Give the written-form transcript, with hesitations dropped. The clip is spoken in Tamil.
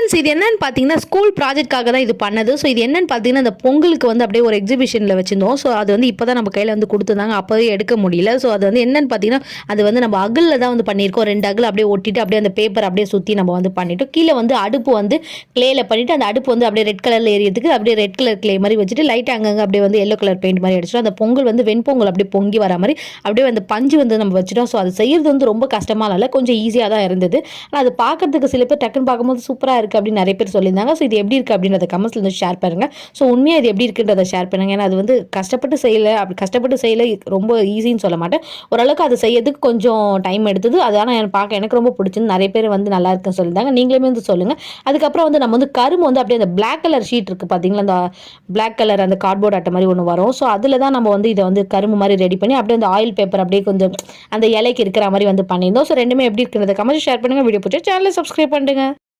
ஃப்ரெண்ட்ஸ் இது என்னன்னு பார்த்தீங்கன்னா ஸ்கூல் ப்ராஜெக்ட்காக தான் இது பண்ணது. ஸோ இது என்னன்னு பார்த்தீங்கன்னா அந்த பொங்கலுக்கு வந்து அப்படியே ஒரு எக்ஸிபிஷனில் வச்சிருந்தோம். ஸோ அது வந்து இப்போ தான் நம்ம கையில் வந்து கொடுத்துருந்தாங்க. அப்போவே எடுக்க முடியல. ஸோ அது வந்து என்னன்னு பார்த்தீங்கன்னா அது வந்து நம்ம அகலில் தான் வந்து பண்ணியிருக்கோம். 2 அகல் அப்படியே ஒட்டிட்டு அப்படியே அந்த பேப்பர் அப்படியே சுற்றி நம்ம வந்து பண்ணிட்டோம். கீழே வந்து அடுப்பு வந்து கிளேல பண்ணிட்டு அந்த அடுப்பு வந்து அப்படியே ரெட் கலரில் எரியதுக்கு அப்படியே ரெட் கலர் கிளே மாதிரி வச்சுட்டு லைட் அங்கங்கே அப்படியே வந்து எல்லோ கலர் பெயிண்ட் மாதிரி அடிச்சிட்டோம். அந்த பொங்கல் வந்து வெண்பொங்கல் அப்படியே பொங்கி வர மாதிரி அப்படியே அந்த பஞ்சு வந்து நம்ம வச்சுட்டோம். ஸோ அது செய்யறது வந்து ரொம்ப கஷ்டமாக இல்லை, கொஞ்சம் ஈஸியாக தான் இருந்தது. ஆனால் அது பார்க்கறதுக்கு சில பேர் டக்குன்னு பார்க்கும்போது சூப்பராக இருக்குது அப்படின்னு நிறைய பேர் சொல்லியிருந்தாங்க. ஸோ இது எப்படி இருக்குது அப்படின்றத கமெண்ட்ஸில் வந்து ஷேர் பண்ணுங்கள். ஸோ உண்மையாக இது எப்படி இருக்குன்றதை ஷேர் பண்ணுங்கள். ஏன்னா அது வந்து கஷ்டப்பட்டு செய்யலை ரொம்ப ஈஸின்னு சொல்ல மாட்டேன். ஓரளவுக்கு அது செய்யறதுக்கு கொஞ்சம் டைம் எடுத்தது. அதனால் எனக்கு ரொம்ப பிடிச்சிருந்து நிறைய பேர் வந்து நல்லா இருக்குன்னு சொல்லியிருந்தாங்க. நீங்களுமே வந்து சொல்லுங்கள். அதுக்கப்புறம் வந்து நம்ம வந்து கரும்பு வந்து அப்படியே அந்த பிளாக் கலர் ஷீட் இருக்குது பார்த்தீங்களா, அந்த பிளாக் கலர் அந்த கார்ட்போர்ட் அட்டை மாதிரி ஒன்று வரும். ஸோ அதில் தான் நம்ம வந்து இதை வந்து கரும்பு மாதிரி ரெடி பண்ணி அப்படியே அந்த ஆயில் பேப்பர் அப்படியே கொஞ்சம் அந்த இலைக்கு இருக்கிற மாதிரி வந்து பண்ணியிருந்தோம். ஸோ ரெண்டுமே எப்படி இருக்குன்றத கமெண்ட் ஷேர் பண்ணுங்கள். வீடியோ பிடிச்சா சேனலை சப்ஸ்கிரைப் பண்ணுங்க.